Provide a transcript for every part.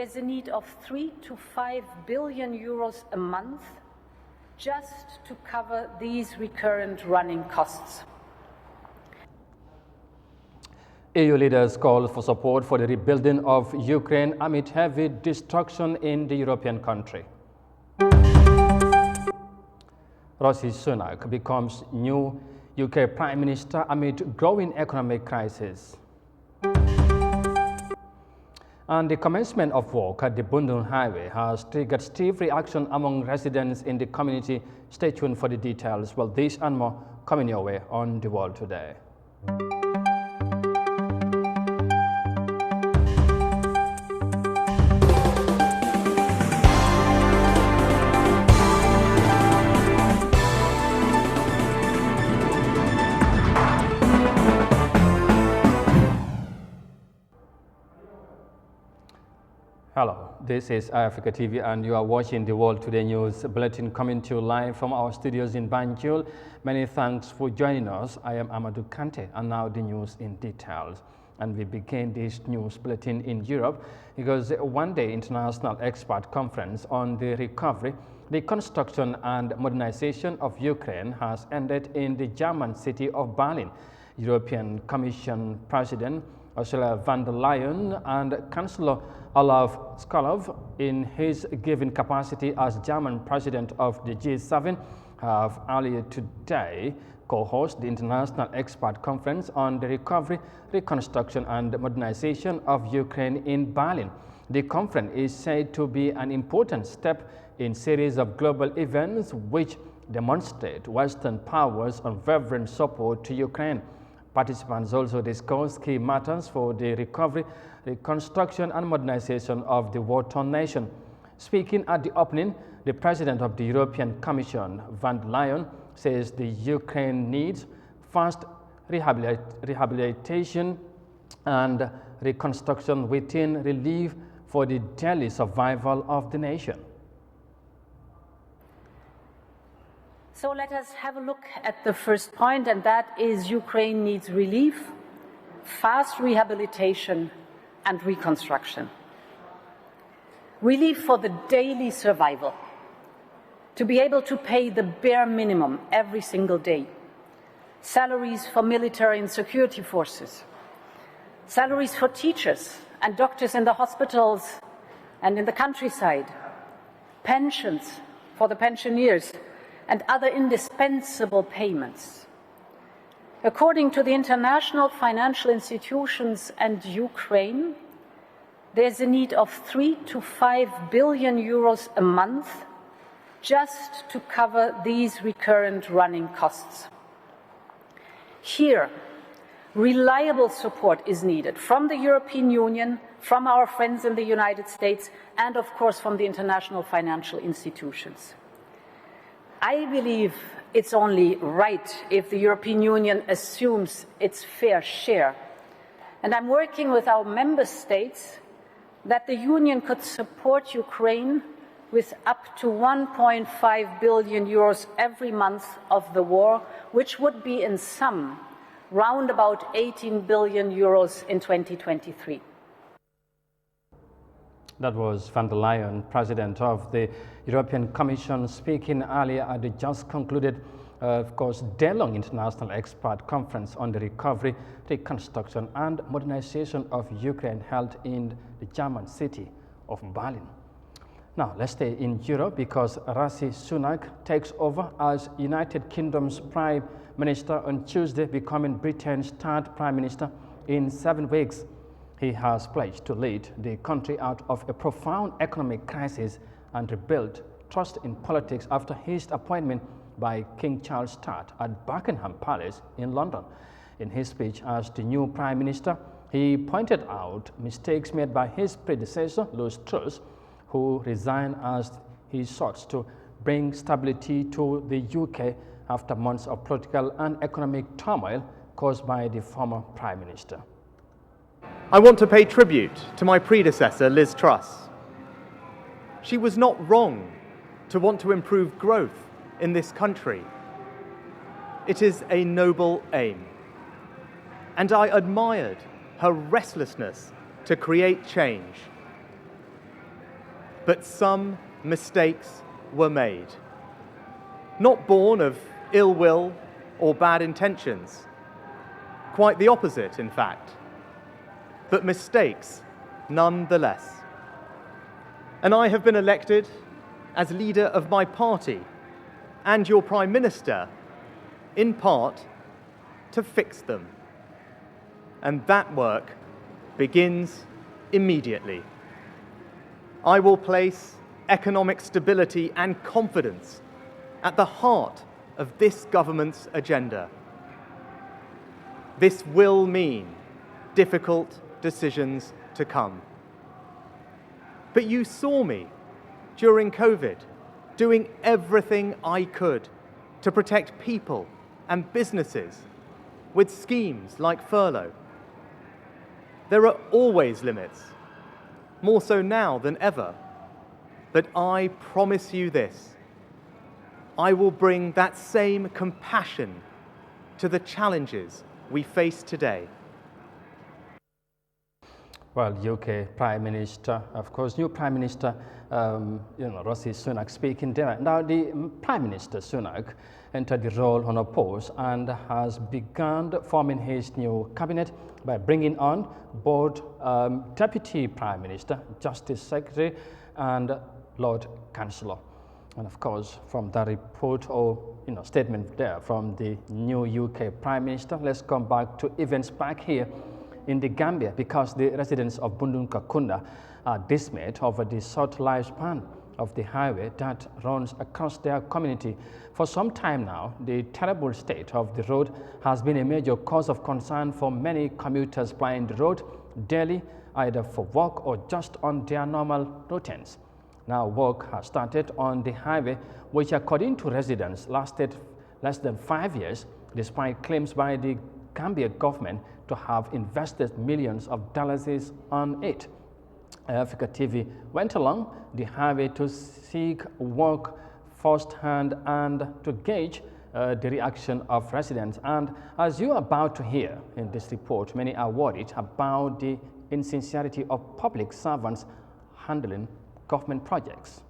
there's a need of 3 to 5 billion euros a month just to cover these recurrent running costs. EU leaders call for support for the rebuilding of Ukraine amid heavy destruction in the European country. Rishi Sunak becomes new UK Prime Minister amid growing economic crisis. And the commencement of work at the Bundun Highway has triggered stiff reaction among residents in the community. Stay tuned for the details. Well, this and more coming your way on The World Today. Hello, this is Eyeafrica TV and you are watching the World Today News Bulletin coming to you live from our studios in Banjul. Many thanks for joining us. I am Amadou Kante and now the news in details. And we begin this news bulletin in Europe because one-day international expert conference on the recovery, reconstruction and modernization of Ukraine has ended in the German city of Berlin. European Commission President Ursula von der Leyen and Chancellor Olaf Scholz, in his given capacity as German President of the G7, have earlier today co-hosted the International Expert Conference on the Recovery, Reconstruction and Modernization of Ukraine in Berlin. The conference is said to be an important step in a series of global events which demonstrate Western powers' unwavering support to Ukraine. Participants also discussed key matters for the recovery, reconstruction and modernization of the war-torn nation. Speaking at the opening, the President of the European Commission, von der Leyen, says the Ukraine needs fast rehabilitation and reconstruction within relief for the daily survival of the nation. So let us have a look at the first point, and that is Ukraine needs relief, fast rehabilitation and reconstruction. Relief for the daily survival, to be able to pay the bare minimum every single day, salaries for military and security forces, salaries for teachers and doctors in the hospitals and in the countryside, pensions for the pensioners, and other indispensable payments. According to the international financial institutions and Ukraine, there's a need of 3 to 5 billion euros a month just to cover these recurrent running costs. Here, reliable support is needed from the European Union, from our friends in the United States, and of course from the international financial institutions. I believe it's only right if the European Union assumes its fair share. And I'm working with our member states that the Union could support Ukraine with up to 1.5 billion euros every month of the war, which would be in sum round about 18 billion euros in 2023. That was von der Leyen, President of the European Commission, speaking earlier at the just concluded, of course, day-long international expert conference on the recovery, reconstruction and modernization of Ukraine held in the German city of Berlin. Now, let's stay in Europe because Rishi Sunak takes over as United Kingdom's Prime Minister on Tuesday, becoming Britain's third Prime Minister in 7 weeks. He has pledged to lead the country out of a profound economic crisis and rebuild trust in politics after his appointment by King Charles III at Buckingham Palace in London. In his speech as the new Prime Minister, he pointed out mistakes made by his predecessor, Liz Truss, who resigned as he sought to bring stability to the UK after months of political and economic turmoil caused by the former Prime Minister. I want to pay tribute to my predecessor, Liz Truss. She was not wrong to want to improve growth in this country. It is a noble aim. And I admired her restlessness to create change. but some mistakes were made. Not born of ill will or bad intentions. Quite the opposite, in fact. But mistakes nonetheless. And I have been elected as leader of my party and your Prime Minister, in part, to fix them. And that work begins immediately. I will place economic stability and confidence at the heart of this government's agenda. This will mean difficult decisions to come. But you saw me during COVID doing everything I could to protect people and businesses with schemes like furlough. There are always limits, more so now than ever. But I promise you this, I will bring that same compassion to the challenges we face today. Well, UK Prime Minister, of course, new Prime Minister, Rishi Sunak speaking there. Now, the Prime Minister Sunak entered the role unopposed and has begun forming his new cabinet by bringing on board Deputy Prime Minister, Justice Secretary, and Lord Chancellor. And of course, from that report or statement there from the new UK Prime Minister, let's come back to events back here in the Gambia, because the residents of Bundunkakunda are dismayed over the short lifespan of the highway that runs across their community. For some time now, the terrible state of the road has been a major cause of concern for many commuters plying the road daily, either for work or just on their normal routines. Now, work has started on the highway, which according to residents lasted less than 5 years, despite claims by the Gambia government to have invested millions of dollars on it. Eyeafrica TV went along the highway to seek work firsthand and to gauge the reaction of residents. And as you are about to hear in this report, many are worried about the insincerity of public servants handling government projects.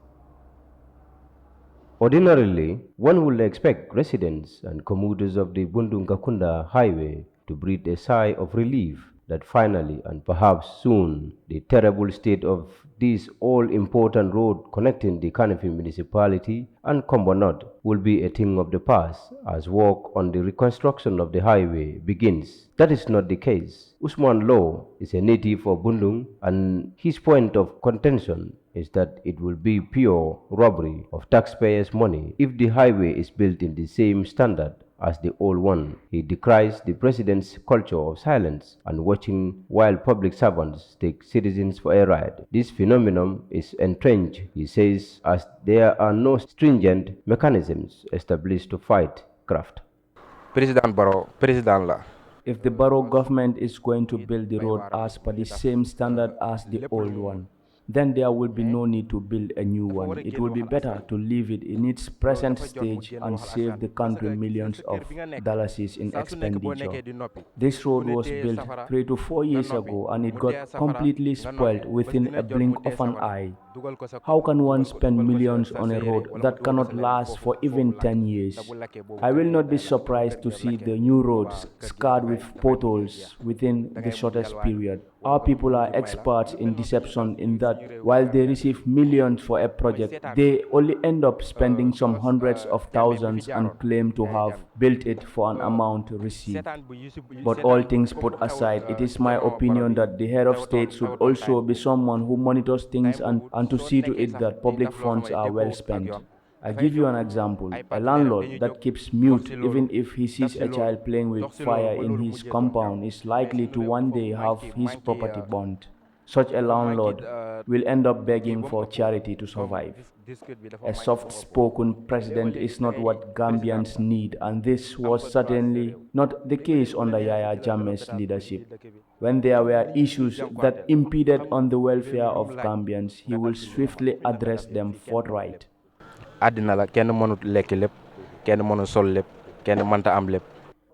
Ordinarily, one would expect residents and commuters of the Bundunkakunda highway to breathe a sigh of relief that finally and perhaps soon the terrible state of this all-important road connecting the Kanifi municipality and Kombonot will be a thing of the past as work on the reconstruction of the highway begins. That is not the case. Usman Law is a native of Bundung, and his point of contention is that it will be pure robbery of taxpayers' money if the highway is built in the same standard as the old one. He decries the president's culture of silence and watching while public servants take citizens for a ride. This phenomenon is entrenched, he says, as there are no stringent mechanisms established to fight graft. President Barrow, President La. If the borough government is going to build the road as per the same standard as the old one, then there will be no need to build a new one. It will be better to leave it in its present stage and save the country millions of dollars in expenditure. This road was built 3 to 4 years ago and it got completely spoiled within a blink of an eye. How can one spend millions on a road that cannot last for even 10 years? I will not be surprised to see the new roads scarred with potholes within the shortest period. Our people are experts in deception in that while they receive millions for a project, they only end up spending some hundreds of thousands and claim to have built it for an amount received. But all things put aside, it is my opinion that the head of state should also be someone who monitors things and to see to it that public funds are well spent. I give you an example. A landlord that keeps mute even if he sees a child playing with fire in his compound is likely to one day have his property burnt. Such a landlord will end up begging for charity to survive. A soft-spoken president is not what Gambians need, and this was certainly not the case under Yahya Jammeh's leadership. When there were issues that impeded on the welfare of Gambians, he will swiftly address them forthright. Àddina la kenn mënut lekk lépp, kenn mënut sol lépp, kenn mënta am lépp.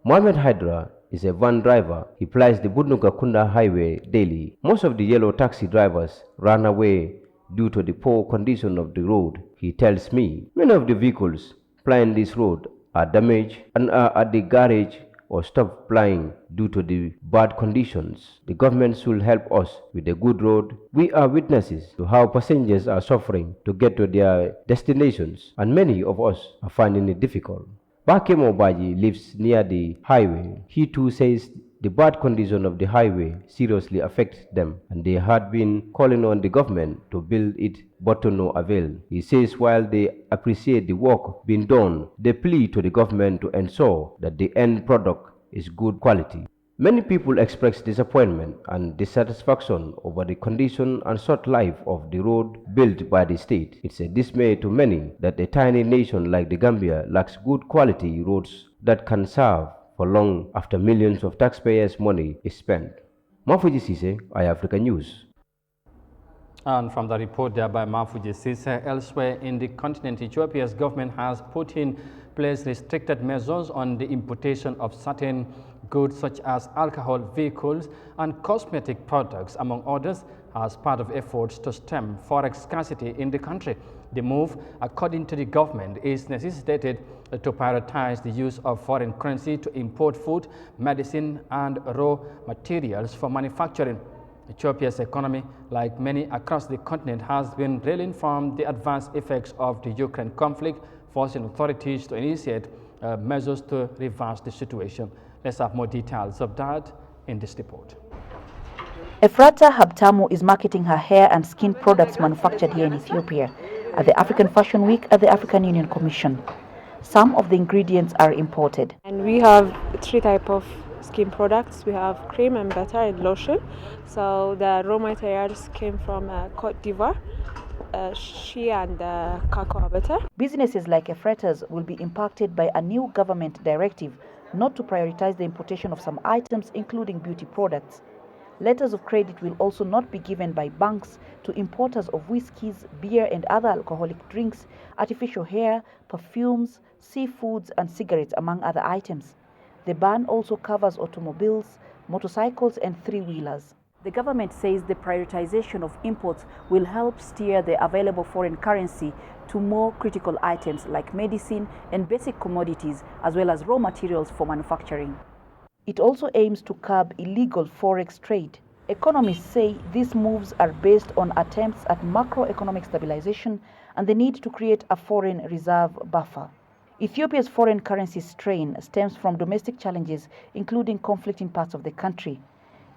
Mohamed Hydra is a van driver. He plies the Bundunkakunda highway daily. Most of the yellow taxi drivers ran away due to the poor condition of the road. He tells me many of the vehicles plying this road are damaged and are at the garage or stop plying due to the bad conditions. The government should help us with a good road. We are witnesses to how passengers are suffering to get to their destinations, and many of us are finding it difficult. Bakemo Baji lives near the highway. He too says the bad condition of the highway seriously affects them, and they had been calling on the government to build it, but to no avail. He says while they appreciate the work being done, they plead to the government to ensure that the end product is good quality. Many people express disappointment and dissatisfaction over the condition and short life of the road built by the state. It's a dismay to many that a tiny nation like the Gambia lacks good quality roads that can serve for long after millions of taxpayers' money is spent. Mafuji Sise, Eyeafrica News. And from the report there by Mafuji Sise, elsewhere in the continent, Ethiopia's government has put in place restricted measures on the importation of certain goods such as alcohol, vehicles, and cosmetic products, among others, as part of efforts to stem forex scarcity in the country. The move, according to the government, is necessitated to prioritize the use of foreign currency to import food, medicine, and raw materials for manufacturing. Ethiopia's economy, like many across the continent, has been reeling from the adverse effects of the Ukraine conflict, forcing authorities to initiate measures to reverse the situation. Let's have more details of that in this report. Ephrata Habtamu is marketing her hair and skin products manufactured here in Ethiopia at the African Fashion Week at the African Union Commission. Some of the ingredients are imported. And we have 3 types of skin products. We have cream and butter and lotion. So the raw materials came from Côte d'Ivoire, shea and cocoa butter. Businesses like Ephrata's will be impacted by a new government directive not to prioritize the importation of some items, including beauty products. Letters of credit will also not be given by banks to importers of whiskies, beer and other alcoholic drinks, artificial hair, perfumes, seafoods and cigarettes, among other items. The ban also covers automobiles, motorcycles and three-wheelers. The government says the prioritization of imports will help steer the available foreign currency to more critical items like medicine and basic commodities, as well as raw materials for manufacturing. It also aims to curb illegal forex trade. Economists say these moves are based on attempts at macroeconomic stabilization and the need to create a foreign reserve buffer. Ethiopia's foreign currency strain stems from domestic challenges, including conflict in parts of the country.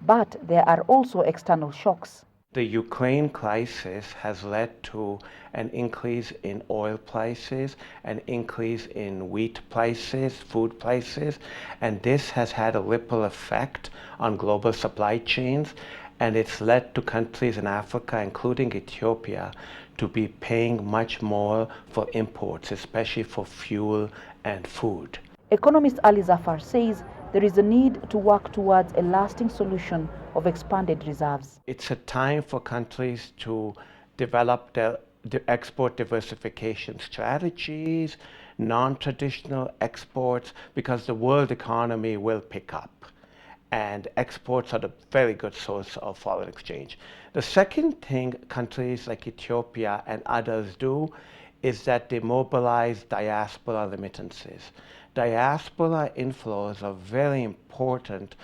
But there are also external shocks. The Ukraine crisis has led to an increase in oil prices, an increase in wheat prices, food prices, and this has had a ripple effect on global supply chains, and it's led to countries in Africa, including Ethiopia, to be paying much more for imports, especially for fuel and food. Economist Ali Zafar says there is a need to work towards a lasting solution of expanded reserves. It's a time for countries to develop their export diversification strategies, non-traditional exports, because the world economy will pick up. And exports are a very good source of foreign exchange. The second thing countries like Ethiopia and others do is that they mobilize diaspora remittances. Diaspora inflows are very important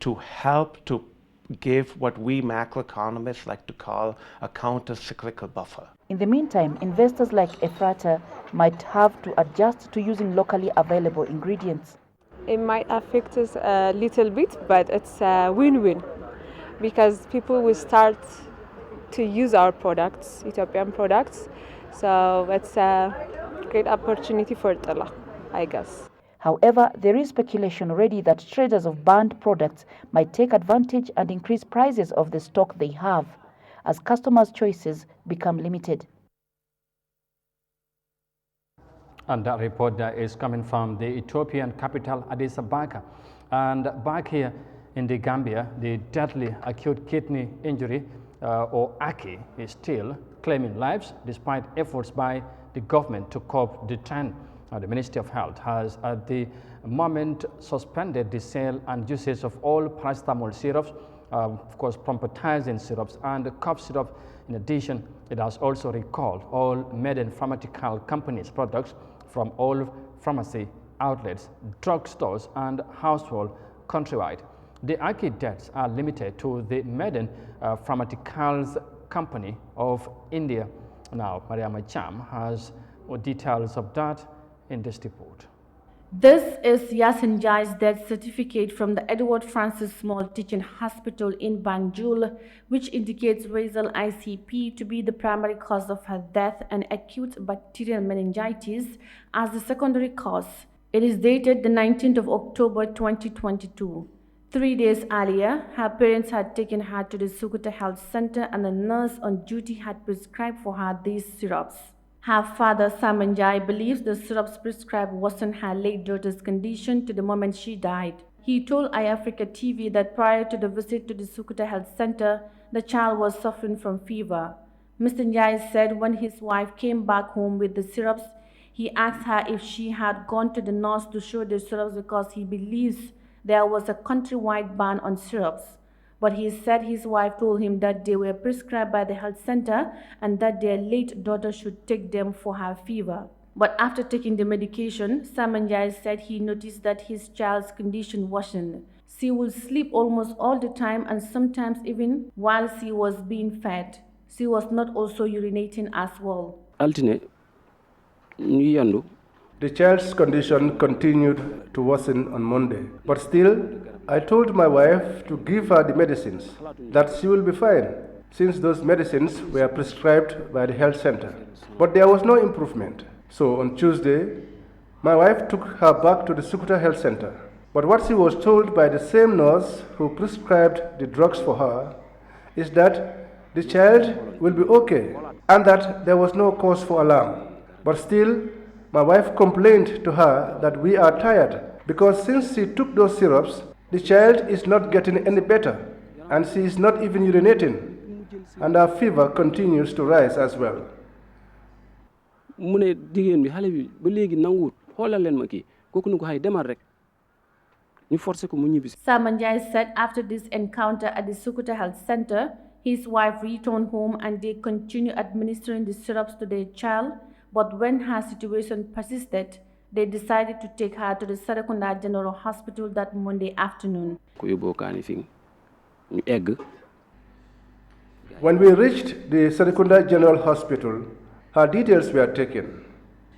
to help to give what we macroeconomists like to call a counter-cyclical buffer. In the meantime, investors like Ephrata might have to adjust to using locally available ingredients. It might affect us a little bit, but it's a win-win because people will start to use our products, Ethiopian products. So it's a great opportunity for Tala, I guess. However, there is speculation already that traders of banned products might take advantage and increase prices of the stock they have as customers' choices become limited. And that report that is coming from the Ethiopian capital, Addis Ababa. And back here in the Gambia, the deadly acute kidney injury, or AKI, is still claiming lives despite efforts by the government to curb the trend. The Ministry of Health has at the moment suspended the sale and usage of all paracetamol syrups of course, promethazine syrups and cough syrup. In addition, it has also recalled all Meden Pharmaceutical Company's products from all pharmacy outlets, drugstores, and household countrywide. The Aki deaths are limited to the Meden Pharmaceuticals Company of India. Now, Yahya Jammeh has more details of that in this report. This is Yahya Jammeh's death certificate from the Edward Francis Small Teaching Hospital in Banjul, which indicates basal ICP to be the primary cause of her death and acute bacterial meningitis as the secondary cause. It is dated the 19th of October 2022. 3 days earlier, her parents had taken her to the Sukuta Health Center and the nurse on duty had prescribed for her these syrups. Her father, Samanjai, believes the syrups prescribed worsened her late daughter's condition to the moment she died. He told Eyeafrica TV that prior to the visit to the Sukuta Health Center, the child was suffering from fever. Mr. Njai said when his wife came back home with the syrups, he asked her if she had gone to the nurse to show the syrups because he believes there was a countrywide ban on syrups. But he said his wife told him that they were prescribed by the health center and that their late daughter should take them for her fever. But after taking the medication, Samanjai said he noticed that his child's condition worsened. She would sleep almost all the time and sometimes even while she was being fed. She was not also urinating as well. The child's condition continued to worsen on Monday, but still, I told my wife to give her the medicines, that she will be fine, since those medicines were prescribed by the health center. But there was no improvement. So on Tuesday, my wife took her back to the Sukuta Health Center. But what she was told by the same nurse who prescribed the drugs for her is that the child will be okay and that there was no cause for alarm. But still, my wife complained to her that we are tired because since she took those syrups, the child is not getting any better and she is not even urinating and her fever continues to rise as well. Samanjai said after this encounter at the Sukuta Health Center, his wife returned home and they continued administering the syrups to their child. But when her situation persisted, they decided to take her to the Sarakunda General Hospital that Monday afternoon. When we reached the Sarakunda General Hospital, her details were taken.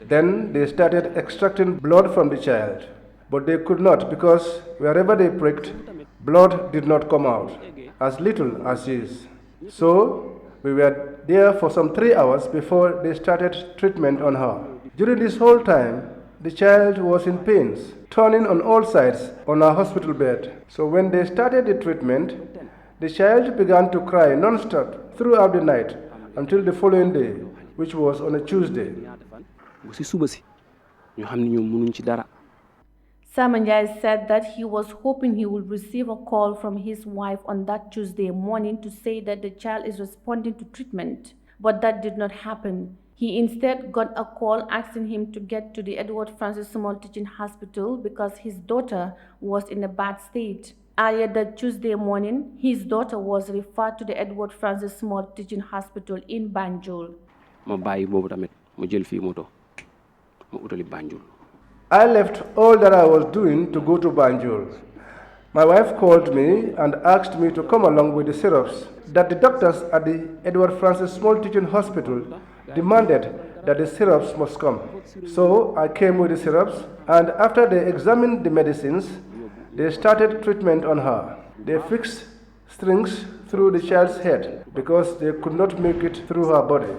Then they started extracting blood from the child, but they could not because wherever they pricked, blood did not come out, as little as is. So we were there for some 3 hours before they started treatment on her. During this whole time, the child was in pains, turning on all sides on her hospital bed. So when they started the treatment, the child began to cry non-stop throughout the night until the following day, which was on a Tuesday. Samanjai said that he was hoping he would receive a call from his wife on that Tuesday morning to say that the child is responding to treatment, but that did not happen. He instead got a call asking him to get to the Edward Francis Small Teaching Hospital because his daughter was in a bad state. Earlier that Tuesday morning, his daughter was referred to the Edward Francis Small Teaching Hospital in Banjul. I left all that I was doing to go to Banjul. My wife called me and asked me to come along with the syrups that the doctors at the Edward Francis Small Teaching Hospital demanded that the syrups must come. So I came with the syrups, and after they examined the medicines, they started treatment on her. They fixed strings through the child's head because they could not make it through her body.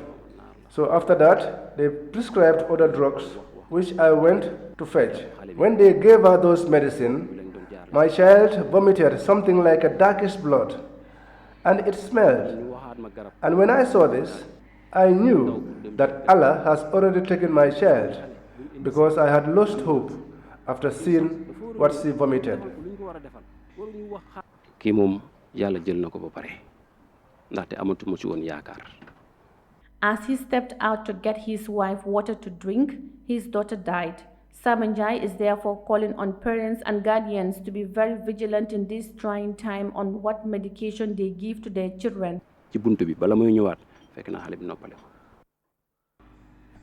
So after that, they prescribed other drugs, which I went to fetch. When they gave her those medicine, my child vomited something like a darkish blood, and it smelled. And when I saw this, I knew that Allah has already taken my child because I had lost hope after seeing what she vomited. As he stepped out to get his wife water to drink, his daughter died. Samanjai is therefore calling on parents and guardians to be very vigilant in this trying time on what medication they give to their children.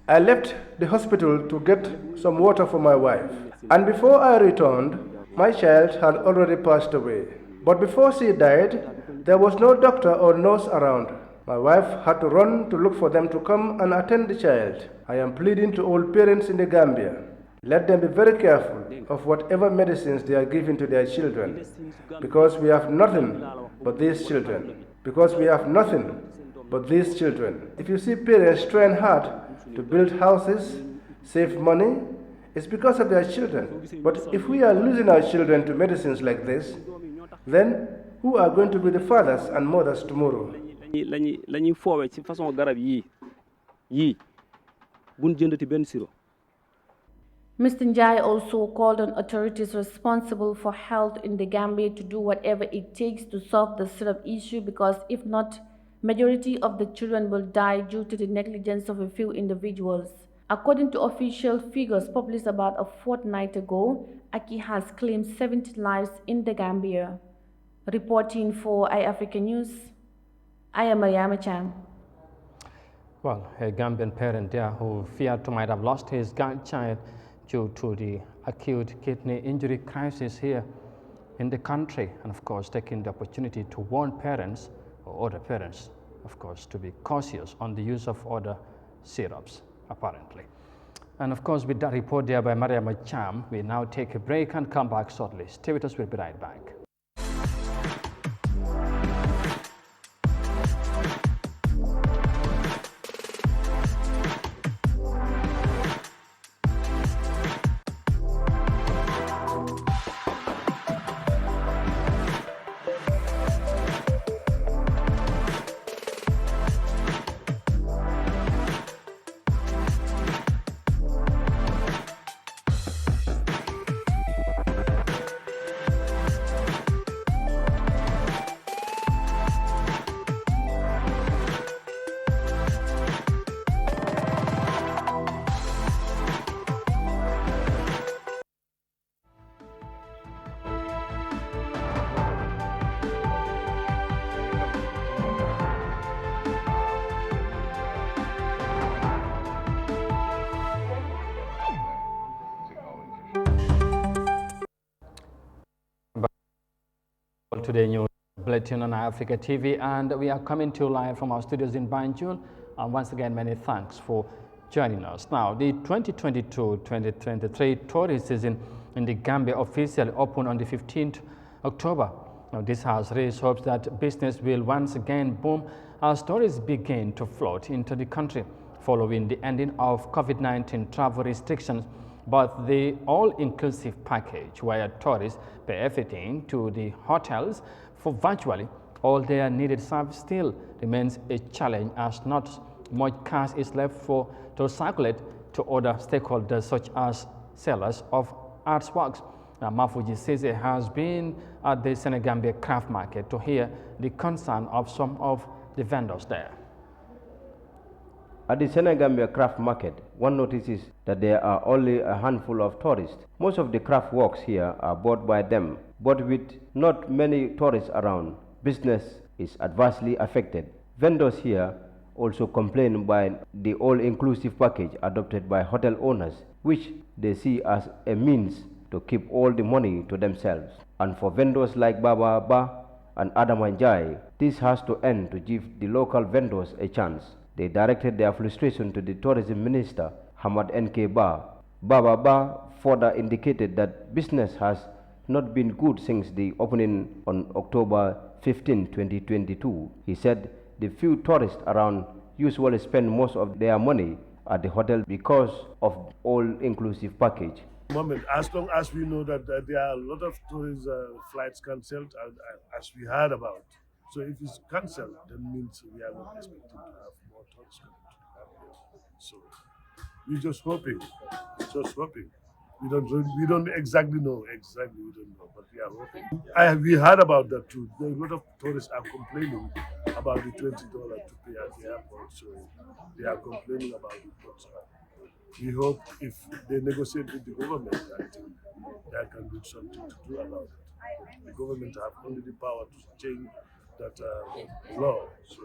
I left the hospital to get some water for my wife, and before I returned, my child had already passed away. But before she died, there was no doctor or nurse around. My wife had to run to look for them to come and attend the child. I am pleading to all parents in the Gambia. Let them be very careful of whatever medicines they are giving to their children, because we have nothing but these children. Because we have nothing but these children. If you see parents trying hard to build houses, save money, it's because of their children. But if we are losing our children to medicines like this, then who are going to be the fathers and mothers tomorrow? Mr. Njai also called on authorities responsible for health in the Gambia to do whatever it takes to solve the syrup issue, because if not, majority of the children will die due to the negligence of a few individuals. According to official figures published about a fortnight ago, Aki has claimed 70 lives in the Gambia. Reporting for Eyeafrica News, I am Yahya Jammeh. Well, a Gambian parent there who feared to might have lost his child due to the acute kidney injury crisis here in the country, and of course taking the opportunity to warn parents or other parents, of course, to be cautious on the use of other syrups, apparently. And of course, with that report there by Yahya Jammeh, we now take a break and come back shortly. Stay with us, we'll be right back. Today news bulletin on Eyeafrica TV, and we are coming to you live from our studios in Banjul. And once again, many thanks for joining us. Now, the 2022-2023 tourist season in the Gambia officially opened on the 15th October. Now, this has raised hopes that business will once again boom as tourists begin to float into the country following the ending of COVID-19 travel restrictions. But the all-inclusive package, where tourists pay everything to the hotels for virtually all their needed service, still remains a challenge, as not much cash is left to circulate to other stakeholders such as sellers of artworks. Now, Mafuji says it has been at the Senegambia craft market to hear the concern of some of the vendors there. At the Senegambia craft market, one notices that there are only a handful of tourists. Most of the craft works here are bought by them, but with not many tourists around, business is adversely affected. Vendors here also complain by the all-inclusive package adopted by hotel owners, which they see as a means to keep all the money to themselves. And for vendors like Baba Ba and Adamanjai, this has to end to give the local vendors a chance. They directed their frustration to the tourism minister, Hamad N.K. Ba. Baba Ba further indicated that business has not been good since the opening on October 15, 2022. He said the few tourists around usually spend most of their money at the hotel because of all-inclusive package. As long as we know that there are a lot of tourist flights cancelled, as we heard about. So if it's cancelled, that means we are not expecting to have more tourists coming to the Gambia. So we're just hoping. We don't exactly know. But we are hoping. We heard about that too. A lot of tourists are complaining about the $20 to pay at the airport. So they are complaining about it. But we hope if they negotiate with the government, I think they can do something to do about it. The government have only the power to change that law. So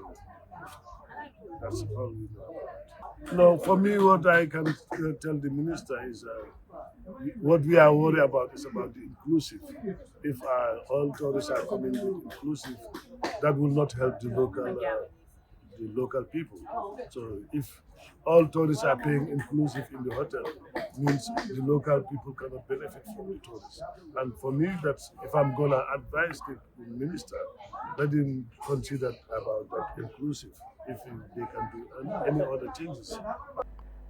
that's all we know about it. No, for me, what I can tell the minister is what we are worried about is about the inclusive. If all tourists are coming with inclusive, that will not help the local people. So if all tourists are paying inclusive in the hotel, means the local people cannot benefit from the tourists. And for me, that's if I'm gonna advise the minister, let him consider about that inclusive if they can do any other changes.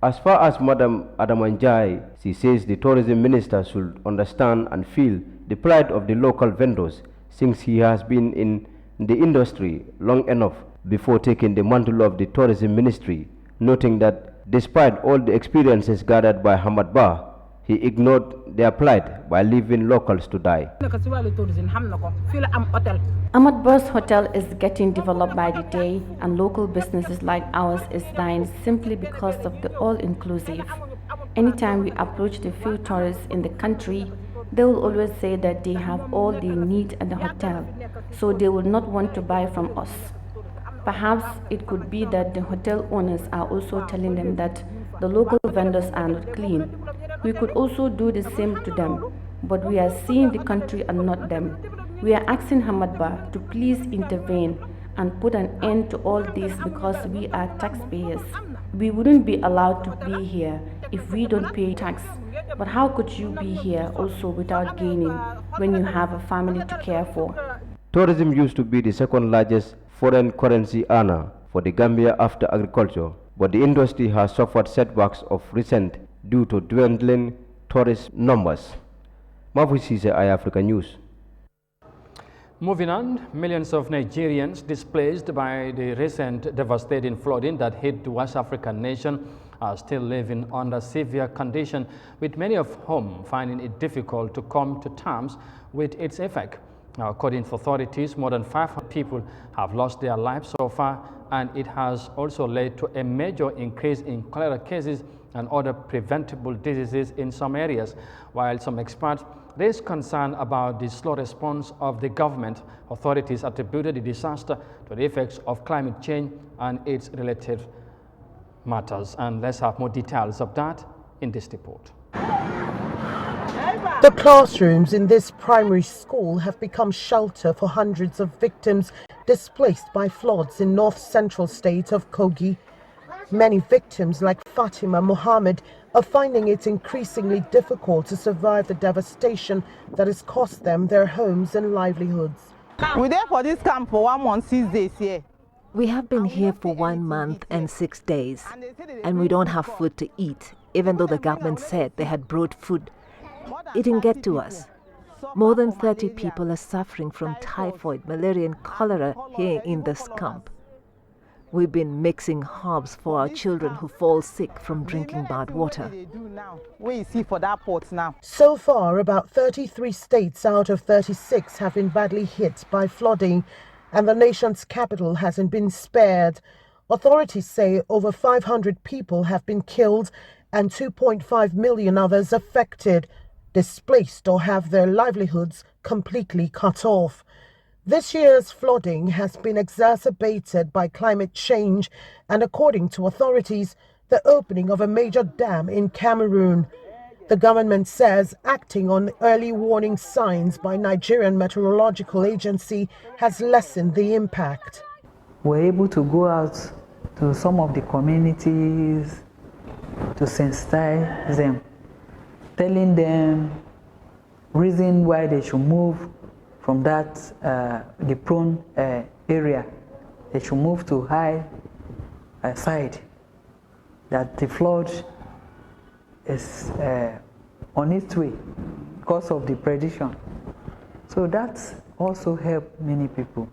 As far as Madam Adamanjai, she says the tourism minister should understand and feel the plight of the local vendors, since he has been in the industry long enough before taking the mantle of the tourism ministry, noting that despite all the experiences gathered by Hamad Ba, he ignored their plight by leaving locals to die. Ahmad Ba's hotel is getting developed by the day, and local businesses like ours is dying simply because of the all-inclusive. Anytime we approach the few tourists in the country, they will always say that they have all they need at the hotel, so they will not want to buy from us. Perhaps it could be that the hotel owners are also telling them that the local vendors are not clean. We could also do the same to them, but we are seeing the country and not them. We are asking Hamad Ba to please intervene and put an end to all this because we are taxpayers. We wouldn't be allowed to be here if we don't pay tax. But how could you be here also without gaining when you have a family to care for? Tourism used to be the second largest foreign currency earner for the Gambia after agriculture, but the industry has suffered setbacks of recent due to dwindling tourist numbers. Mavusise Eyeafrica News. Moving on, millions of Nigerians displaced by the recent devastating flooding that hit the West African nation are still living under severe conditions, with many of whom finding it difficult to come to terms with its effect. Now, according to authorities, more than 500 people have lost their lives so far, and it has also led to a major increase in cholera cases and other preventable diseases in some areas. While some experts raise concern about the slow response of the government, authorities attributed the disaster to the effects of climate change and its related matters. And let's have more details of that in this report. The classrooms in this primary school have become shelter for hundreds of victims displaced by floods in north-central state of Kogi. Many victims, like Fatima Mohammed, are finding it increasingly difficult to survive the devastation that has cost them their homes and livelihoods. We're there for this camp for 1 month, 6 days here. We have been here for 1 month and 6 days, and we don't have food to eat, even though the government said they had brought food. It didn't get to us. More than 30 people are suffering from typhoid, malaria and cholera here in this camp. We've been mixing herbs for our children who fall sick from drinking bad water. So far, about 33 states out of 36 have been badly hit by flooding, and the nation's capital hasn't been spared. Authorities say over 500 people have been killed and 2.5 million others affected, displaced or have their livelihoods completely cut off. This year's flooding has been exacerbated by climate change and, according to authorities, the opening of a major dam in Cameroon. The government says acting on early warning signs by Nigerian Meteorological Agency has lessened the impact. We're able to go out to some of the communities to sensitize them, telling them reason why they should move from that the prone area. They should move to high side, that the flood is on its way because of the prediction. So that's also helped many people.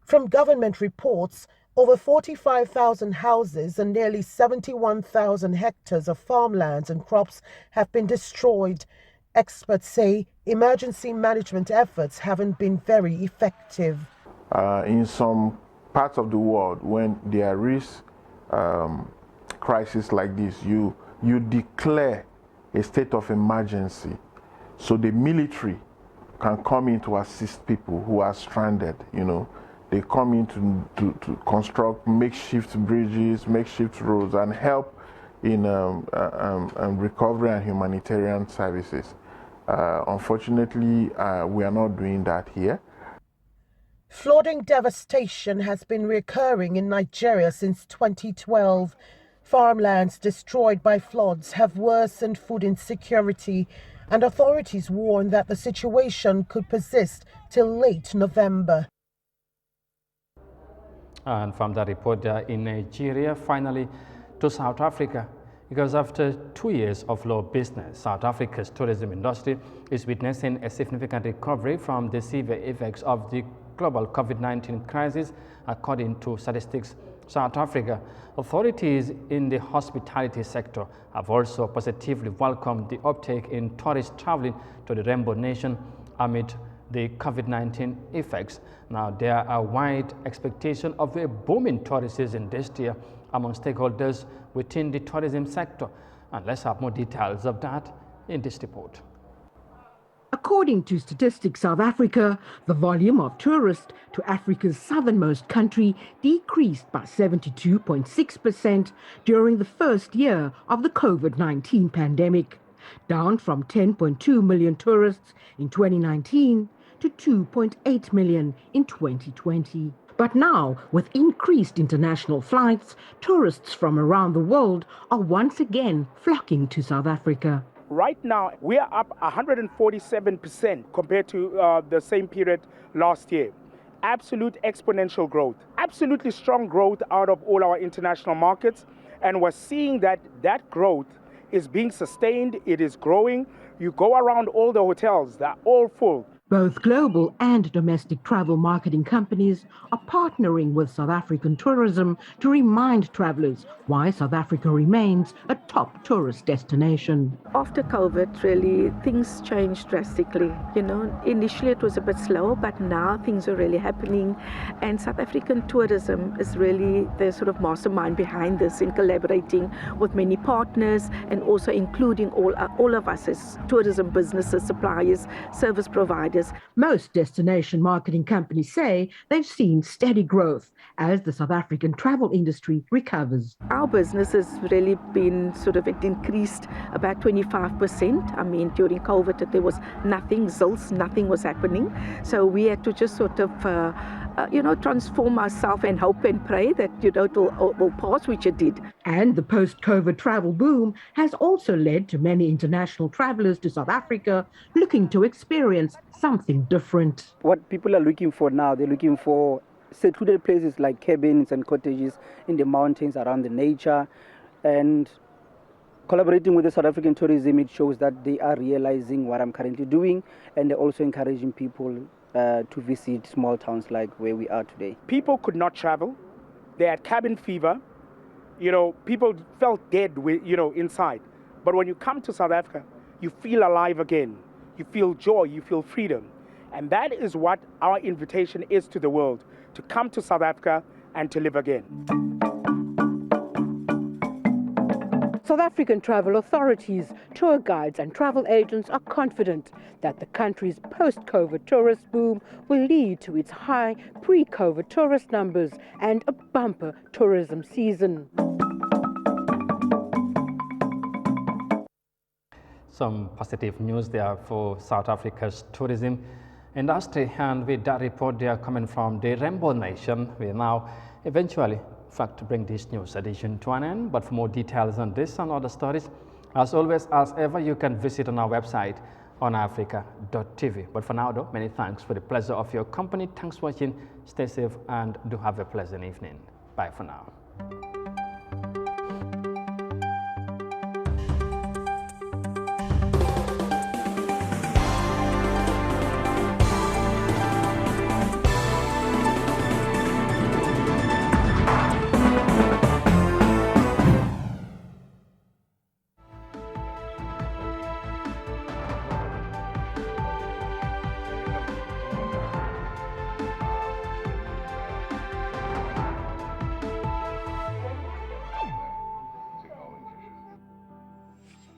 From government reports, over 45,000 houses and nearly 71,000 hectares of farmlands and crops have been destroyed. Experts say emergency management efforts haven't been very effective. In some parts of the world, when there is crisis like this, you you declare a state of emergency so the military can come in to assist people who are stranded, you know. They come in to construct makeshift bridges, makeshift roads, and help in recovery and humanitarian services. Unfortunately, we are not doing that here. Flooding devastation has been recurring in Nigeria since 2012. Farmlands destroyed by floods have worsened food insecurity, and authorities warn that the situation could persist till late November. And from the report in Nigeria, finally to South Africa, because after 2 years of low business, South Africa's tourism industry is witnessing a significant recovery from the severe effects of the global COVID-19 crisis, according to Statistics South Africa. Authorities in the hospitality sector have also positively welcomed the uptake in tourist traveling to the Rainbow Nation amid the COVID-19 effects. Now, there are wide expectations of a booming tourist season this year among stakeholders within the tourism sector. And let's have more details of that in this report. According to Statistics South Africa, the volume of tourists to Africa's southernmost country decreased by 72.6% during the first year of the COVID-19 pandemic, down from 10.2 million tourists in 2019 to 2.8 million in 2020. But now, with increased international flights, tourists from around the world are once again flocking to South Africa. Right now, we are up 147% compared to the same period last year. Absolute exponential growth, absolutely strong growth out of all our international markets. And we're seeing that that growth is being sustained, it is growing. You go around all the hotels, they're all full. Both global and domestic travel marketing companies are partnering with South African tourism to remind travelers why South Africa remains a top tourist destination. After COVID, really, things changed drastically. You know, initially it was a bit slow, but now things are really happening. And South African tourism is really the sort of mastermind behind this, in collaborating with many partners and also including all of us as tourism businesses, suppliers, service providers. Most destination marketing companies say they've seen steady growth as the South African travel industry recovers. Our business has really been sort of increased about 25%. I mean, during COVID, there was nothing, zilch, nothing was happening. So we had to just sort of, transform ourselves and hope and pray that, it will pass, which it did. And the post-COVID travel boom has also led to many international travelers to South Africa looking to experience something different. What people are looking for now, they're looking for secluded places like cabins and cottages in the mountains around the nature. And collaborating with the South African tourism, it shows that they are realizing what I'm currently doing, and they're also encouraging people to visit small towns like where we are today. People could not travel. They had cabin fever. People felt dead inside. But when you come to South Africa, you feel alive again. You feel joy, you feel freedom. And that is what our invitation is to the world, to come to South Africa and to live again. South African travel authorities, tour guides and travel agents are confident that the country's post-COVID tourist boom will lead to its high pre-COVID tourist numbers and a bumper tourism season. Some positive news there for South Africa's tourism industry, and with that report they are coming from the Rainbow Nation. We now eventually to bring this news edition to an end, but for more details on this and other stories, as always, as ever, you can visit on our website on Eyeafrica.tv. But for now though, many thanks for the pleasure of your company. Thanks for watching, stay safe and do have a pleasant evening. Bye for now.